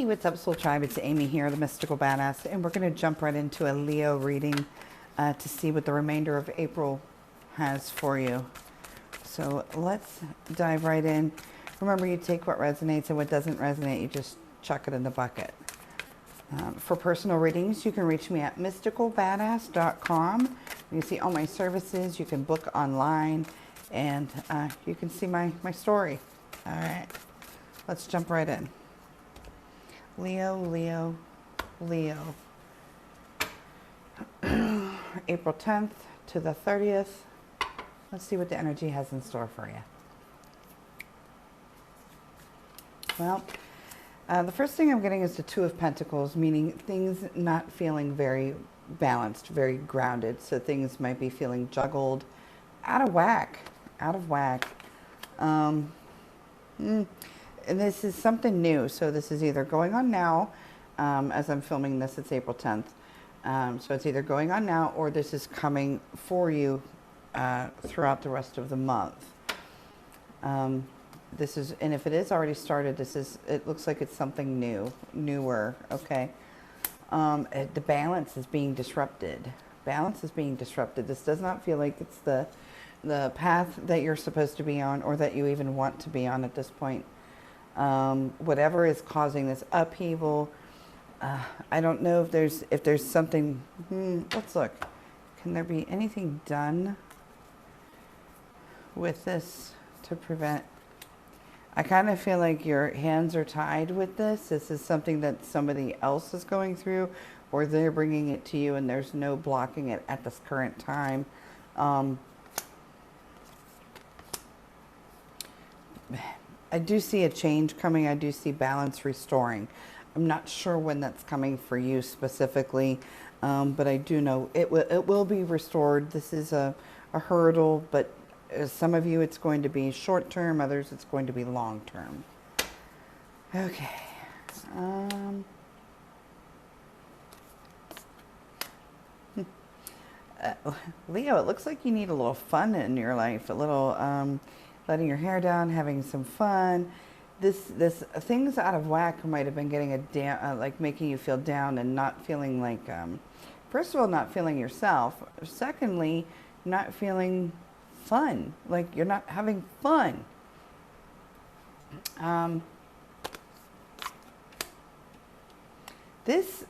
Hey, what's up, Soul Tribe? It's Amy here, the Mystical Badass, and we're going to jump right into a Leo reading to see what the remainder of April has for you. So let's dive right in. Remember, you take what resonates, and what doesn't resonate, you just chuck it in the bucket. For personal readings, you can reach me at mysticalbadass.com. You can see all my services. You can book online, and you can see my story. All right, let's jump right in. Leo, Leo, Leo. April 10th to the 30th. Let's see what the energy has in store for you. Well, the first thing I'm getting is the Two of Pentacles, meaning things not feeling very balanced, very grounded. So things might be feeling juggled, out of whack, out of whack. And this is something new. So this is either going on now, as I'm filming this, it's April 10th. So it's either going on now or this is coming for you throughout the rest of the month. This is, and if it is already started, it looks like it's something newer, okay? The balance is being disrupted. Balance is being disrupted. This does not feel like it's the path that you're supposed to be on or that you even want to be on at this point. Whatever is causing this upheaval, I don't know if there's something, let's look. Can there be anything done with this to prevent? I kind of feel like your hands are tied with this. This is something that somebody else is going through, or they're bringing it to you and there's no blocking it at this current time. I do see a change coming. I do see balance restoring. I'm not sure when that's coming for you specifically, but I do know it will be restored. This is a hurdle, but some of you it's going to be short term, others it's going to be long term. Okay. Leo, it looks like you need a little fun in your life, a little letting your hair down, having some fun. This things out of whack might have been getting like making you feel down and not feeling like, first of all, not feeling yourself. Secondly, not feeling fun, like you're not having fun. This.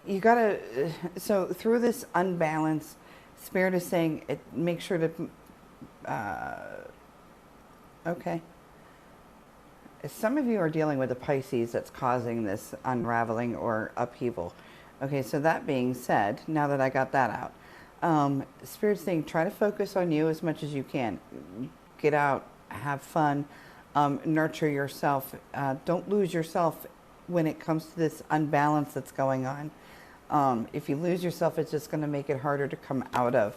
You gotta, so through this unbalance, Spirit is saying, make sure to, okay. Some of you are dealing with a Pisces that's causing this unraveling or upheaval. Okay, so that being said, now that I got that out, Spirit's saying, try to focus on you as much as you can. Get out, have fun, nurture yourself. Don't lose yourself when it comes to this unbalance that's going on. If you lose yourself, it's just going to make it harder to come out of.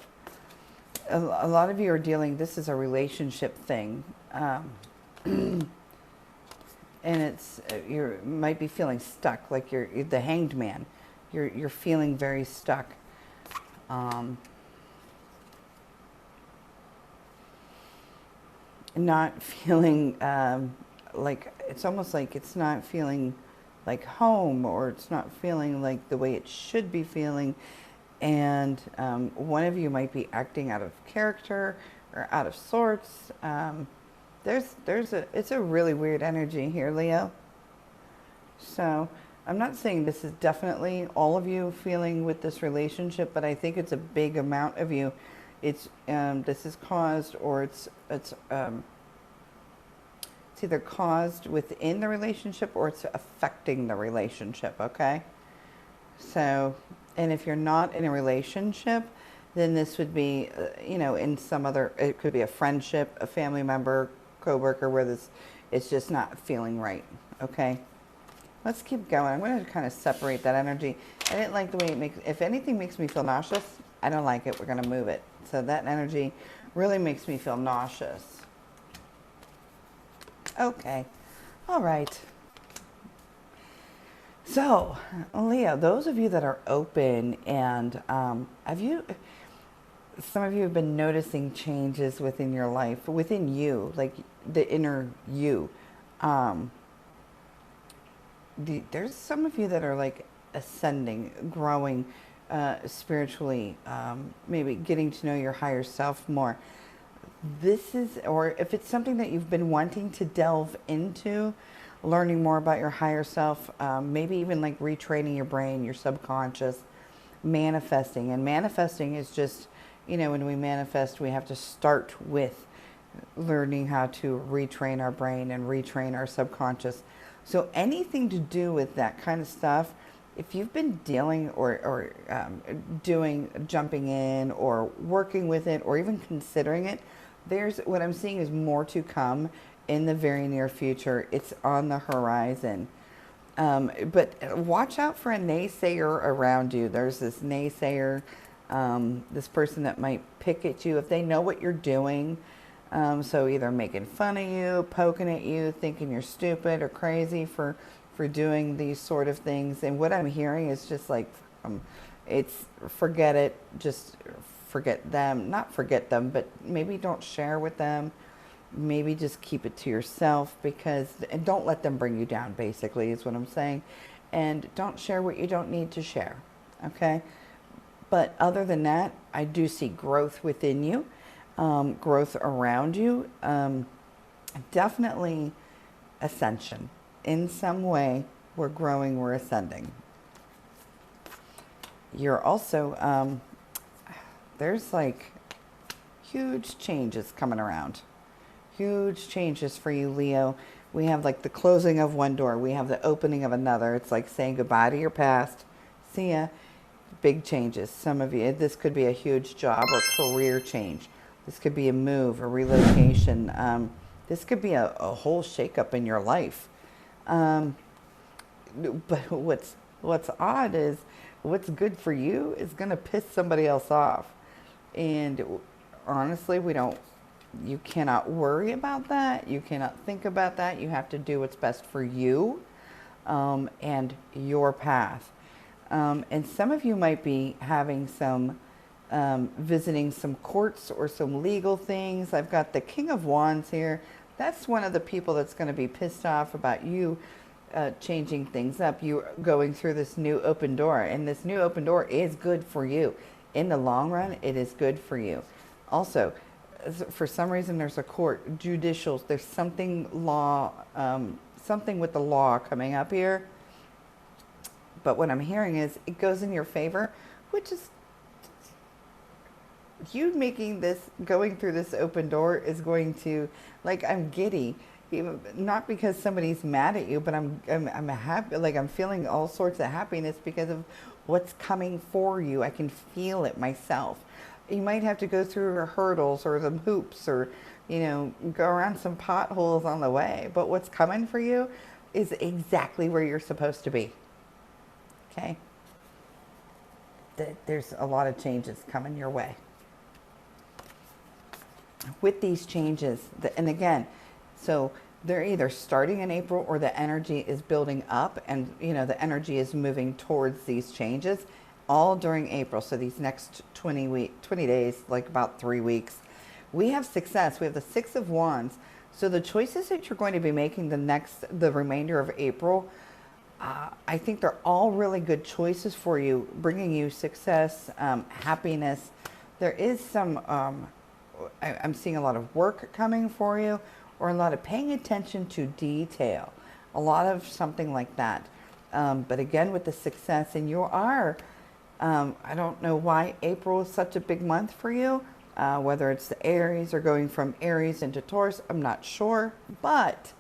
A lot of you are dealing, this is a relationship thing. And you might be feeling stuck, like you're the hanged man. You're feeling very stuck. Not feeling like, it's almost like it's not feeling like home, or it's not feeling like the way it should be feeling. And one of you might be acting out of character or out of sorts. It's a really weird energy here, Leo. So I'm not saying this is definitely all of you feeling with this relationship, but I think it's a big amount of you. It's this is caused, or it's either caused within the relationship or it's affecting the relationship, okay? So, and if you're not in a relationship, then this would be, in some other, it could be a friendship, a family member, coworker, where it's just not feeling right, okay? Let's keep going. I'm going to kind of separate that energy. I didn't like the way it makes, if anything makes me feel nauseous, I don't like it. We're going to move it. So that energy really makes me feel nauseous. Okay. All right. So, Leo, those of you that are open and some of you have been noticing changes within your life, within you, like the inner you. Um, there's some of you that are like ascending, growing spiritually, maybe getting to know your higher self more. This is, or if it's something that you've been wanting to delve into, learning more about your higher self, maybe even like retraining your brain, your subconscious, manifesting. And manifesting is just, when we manifest, we have to start with learning how to retrain our brain and retrain our subconscious. So anything to do with that kind of stuff, if you've been dealing or doing, jumping in or working with it or even considering it, there's, what I'm seeing is more to come in the very near future. It's on the horizon. But watch out for a naysayer around you. There's this naysayer, this person that might pick at you if they know what you're doing. So either making fun of you, poking at you, thinking you're stupid or crazy for doing these sort of things. And what I'm hearing is just like, it's forget it, just forget them. Not forget them, but maybe don't share with them. Maybe just keep it to yourself, and don't let them bring you down, basically, is what I'm saying. And don't share what you don't need to share, okay? But other than that, I do see growth within you, growth around you, definitely ascension. In some way, we're growing, we're ascending. You're also, there's like huge changes coming around. Huge changes for you, Leo. We have like the closing of one door. We have the opening of another. It's like saying goodbye to your past. See ya. Big changes. Some of you, this could be a huge job or career change. This could be a move, a relocation. This could be a whole shakeup in your life. But what's odd is what's good for you is going to piss somebody else off. And honestly, you cannot worry about that. You cannot think about that. You have to do what's best for you and your path. And some of you might be having some, visiting some courts or some legal things. I've got the King of Wands here. That's one of the people that's going to be pissed off about you changing things up. You going through this new open door. And this new open door is good for you. In the long run, it is good for you. Also, for some reason, there's a court, judicials. There's something something with the law coming up here. But what I'm hearing is it goes in your favor, which is you making this, going through this open door is going to, like, I'm giddy. Not because somebody's mad at you, but I'm happy. Like, I'm feeling all sorts of happiness because of what's coming for you. I can feel it myself. You might have to go through hurdles or some hoops or, go around some potholes on the way. But what's coming for you is exactly where you're supposed to be. Okay? There's a lot of changes coming your way. With these changes, and again, so they're either starting in April or the energy is building up and, the energy is moving towards these changes all during April. So these next 20 days, like about 3 weeks, we have success. We have the Six of Wands. So the choices that you're going to be making the remainder of April, I think they're all really good choices for you, bringing you success, happiness. There is some, I'm seeing a lot of work coming for you, or a lot of paying attention to detail, a lot of something like that. But again, with the success, and you are, I don't know why April is such a big month for you, whether it's the Aries or going from Aries into Taurus, I'm not sure, but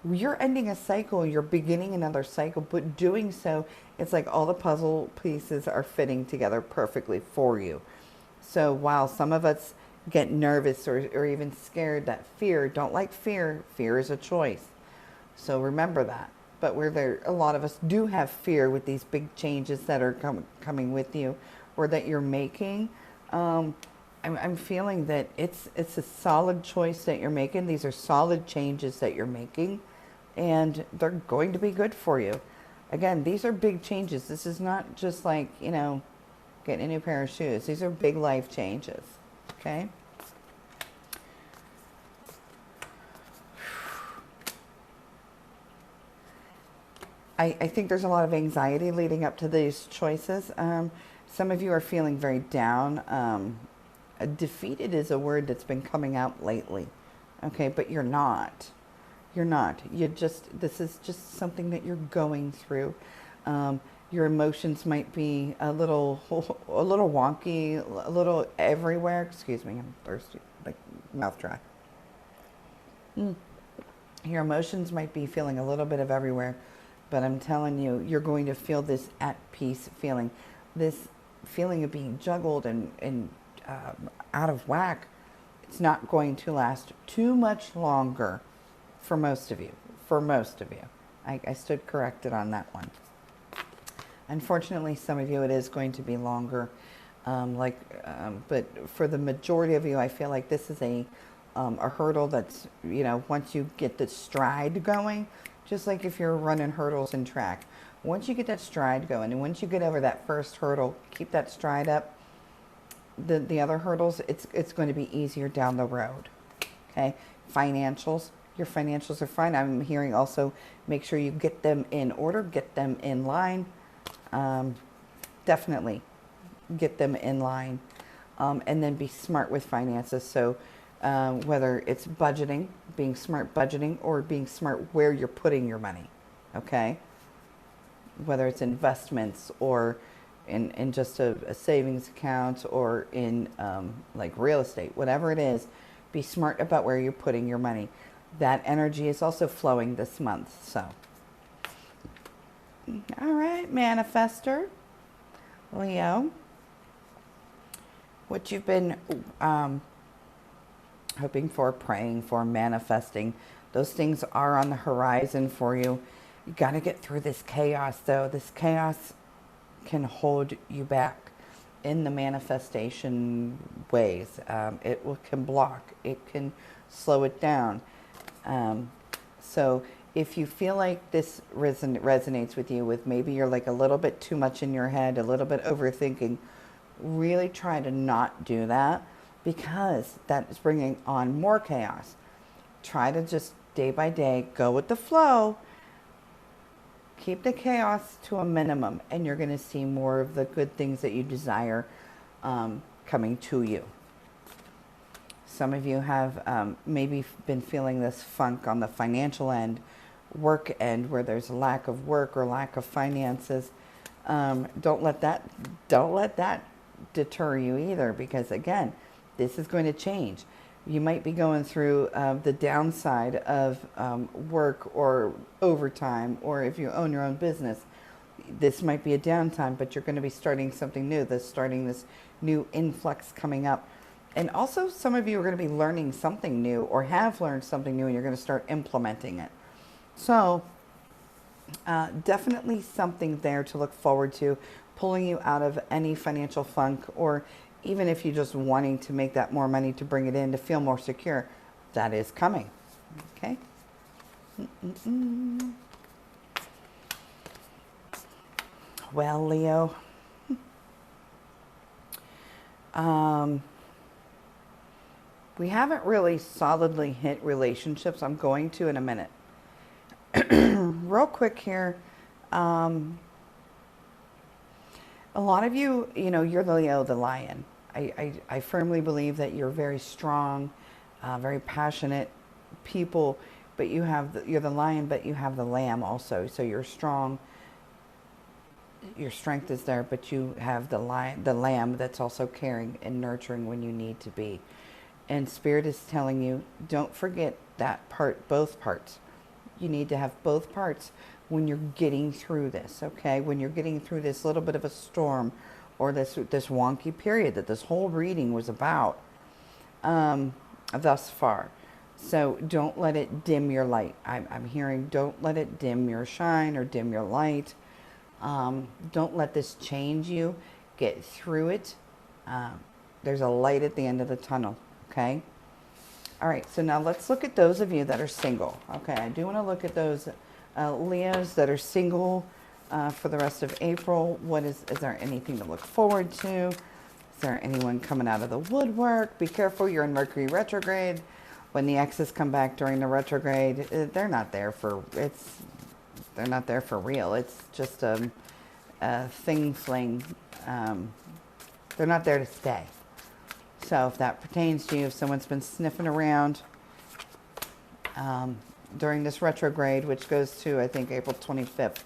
you're ending a cycle, you're beginning another cycle, but doing so, it's like all the puzzle pieces are fitting together perfectly for you. So while some of us get nervous or even scared, that fear, don't like fear is a choice. So remember that. But a lot of us do have fear with these big changes that are coming with you or that you're making. I'm feeling that it's a solid choice that you're making. These are solid changes that you're making, and they're going to be good for you. Again, these are big changes. This is not just like, getting a new pair of shoes. These are big life changes, okay? I think there's a lot of anxiety leading up to these choices. Some of you are feeling very down. Defeated is a word that's been coming out lately, okay? But you're not. You're not. This is just something that you're going through. Your emotions might be a little wonky, a little everywhere. Excuse me, I'm thirsty, like mouth dry. Your emotions might be feeling a little bit of everywhere, but I'm telling you, you're going to feel this at peace feeling, this feeling of being juggled and out of whack. It's not going to last too much longer for most of you. For most of you. I stood corrected on that one. Unfortunately, some of you, it is going to be longer. But for the majority of you, I feel like this is a hurdle that's, once you get the stride going, just like if you're running hurdles in track, once you get that stride going, and once you get over that first hurdle, keep that stride up, the other hurdles, it's going to be easier down the road. Okay? Financials, your financials are fine. I'm hearing also make sure you get them in order, get them in line. Definitely get them in line. And then be smart with finances. So whether it's budgeting, being smart budgeting, or being smart where you're putting your money, okay? Whether it's investments or in just a savings account or in like real estate, whatever it is, be smart about where you're putting your money. That energy is also flowing this month, so. All right, manifester, Leo. What you've been hoping for, praying for, manifesting, those things are on the horizon for you. You got to get through this chaos, though. This chaos can hold you back in the manifestation ways. Can block. It can slow it down. So if you feel like this resonates with you, with maybe you're like a little bit too much in your head, a little bit overthinking, really try to not do that, because that is bringing on more chaos. Try to just day by day go with the flow. Keep the chaos to a minimum, and you're going to see more of the good things that you desire coming to you. Some of you have maybe been feeling this funk on the financial end, work end, where there's a lack of work or lack of finances. Don't let that deter you either, because again, this is going to change. You might be going through the downside of work or overtime, or if you own your own business, this might be a downtime, but you're going to be starting something new. Starting this new influx coming up. And also some of you are going to be learning something new, or have learned something new, and you're going to start implementing it. So definitely something there to look forward to, pulling you out of any financial funk, or even if you're just wanting to make that more money to bring it in to feel more secure, that is coming. Okay? Well, Leo, we haven't really solidly hit relationships. I'm going to in a minute. Real quick here. A lot of you, you're the Leo, the lion. I firmly believe that you're very strong, very passionate people, but you're the lion, but you have the lamb also. So you're strong. Your strength is there, but you have the lamb that's also caring and nurturing when you need to be. And Spirit is telling you, don't forget that part, both parts. You need to have both parts when you're getting through this, okay? When you're getting through this little bit of a storm, or this wonky period that this whole reading was about thus far. So don't let it dim your light. I'm hearing, don't let it dim your shine or dim your light. Don't let this change you. Get through it. There's a light at the end of the tunnel, okay? All right, so now let's look at those of you that are single. Okay, I do want to look at those Leos that are single. for the rest of April. Is there anything to look forward to? Is there anyone coming out of the woodwork? Be careful, you're in Mercury retrograde. When the exes come back during the retrograde, they're not there for real. It's just a thing fling. They're not there to stay. So if that pertains to you, if someone's been sniffing around during this retrograde, which goes to, I think, April 25th,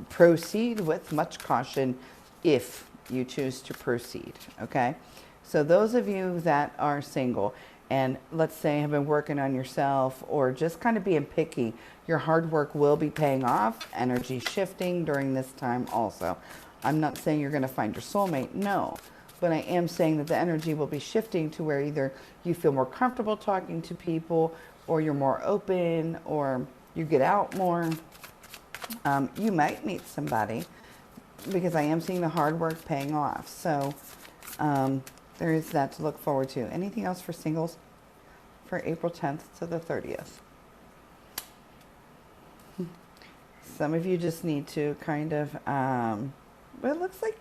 proceed with much caution if you choose to proceed, okay? So those of you that are single and let's say have been working on yourself or just kind of being picky, your hard work will be paying off. Energy shifting during this time also. I'm not saying you're going to find your soulmate, no. But I am saying that the energy will be shifting to where either you feel more comfortable talking to people or you're more open or you get out more. You might meet somebody because I am seeing the hard work paying off. So there is that to look forward to. Anything else for singles for April 10th to the 30th? Some of you just need to kind of, well, it looks like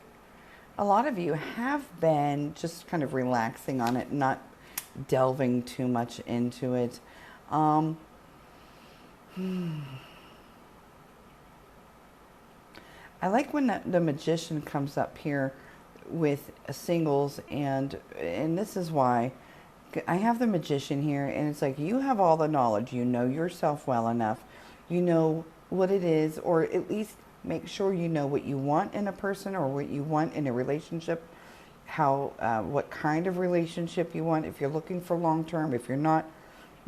a lot of you have been just kind of relaxing on it, not delving too much into it. I like when the Magician comes up here with singles, and this is why I have the Magician here, and it's like you have all the knowledge, you know yourself well enough, you know what it is, or at least make sure you know what you want in a person or what you want in a relationship, how what kind of relationship you want, if you're looking for long-term, if you're not,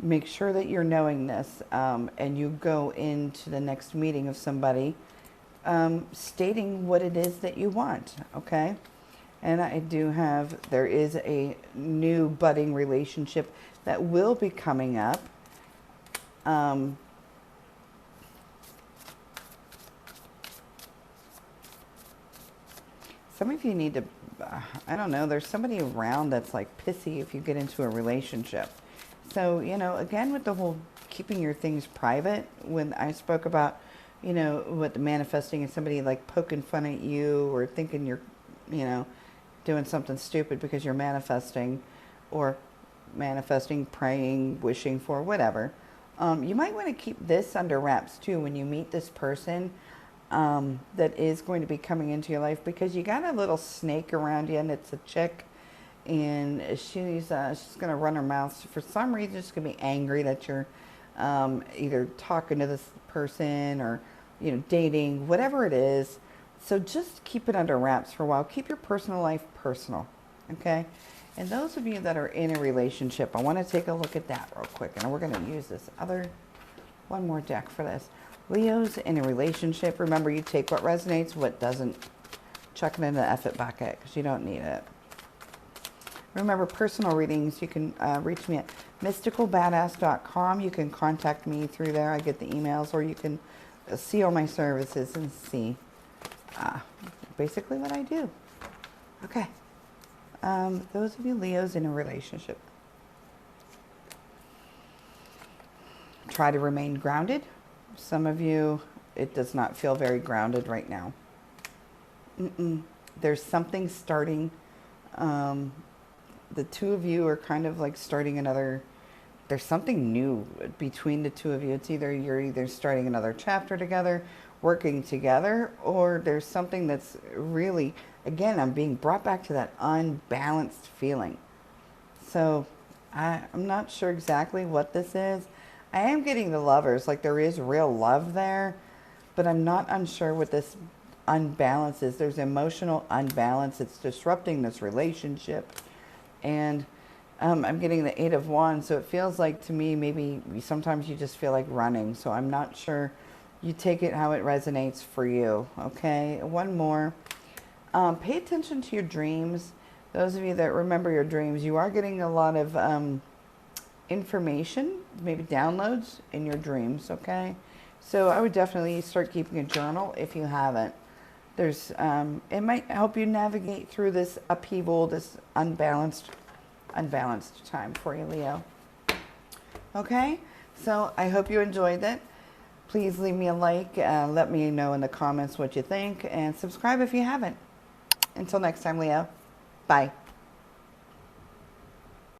make sure that you're knowing this, and you go into the next meeting of somebody stating what it is that you want, okay? And I do have, there is a new budding relationship that will be coming up. Some of you need to, I don't know, there's somebody around that's like pissy if you get into a relationship. So, you know, again, with the whole keeping your things private, when I spoke about, you know, what the manifesting is somebody like poking fun at you or thinking you're, you know, doing something stupid because you're manifesting or manifesting, praying, wishing for, whatever. You might want to keep this under wraps too when you meet this person that is going to be coming into your life, because you got a little snake around you, and it's a chick, and she's going to run her mouth. For some reason, she's going to be angry that you're either talking to this person or, you know, dating, whatever it is. So just keep it under wraps for a while. Keep your personal life personal, okay? And those of you that are in a relationship, I want to take a look at that real quick. And we're going to use this one more deck for this. Leo's in a relationship. Remember, you take what resonates, what doesn't. Chuck it in the F it bucket because you don't need it. Remember, personal readings, you can reach me at MysticalBadass.com. You can contact me through there. I get the emails, or you can see all my services and see basically what I do. Okay. Those of you Leos in a relationship, try to remain grounded. Some of you, it does not feel very grounded right now. There's something starting. The two of you are kind of like starting another, there's something new between the two of you. It's either you're either starting another chapter together, working together, or there's something that's really, again, I'm being brought back to that unbalanced feeling. So I'm not sure exactly what this is. I am getting the Lovers, like there is real love there, but I'm not unsure what this unbalance is. There's emotional unbalance. It's disrupting this relationship. And I'm getting the Eight of Wands, so it feels like to me maybe sometimes you just feel like running. So I'm not sure. You take it how it resonates for you, okay? One more. Pay attention to your dreams. Those of you that remember your dreams, you are getting a lot of information, maybe downloads in your dreams, okay? So I would definitely start keeping a journal if you haven't. There's, it might help you navigate through this upheaval, this unbalanced time for you, Leo. Okay, so I hope you enjoyed it. Please leave me a like. Let me know in the comments what you think. And subscribe if you haven't. Until next time, Leo. Bye.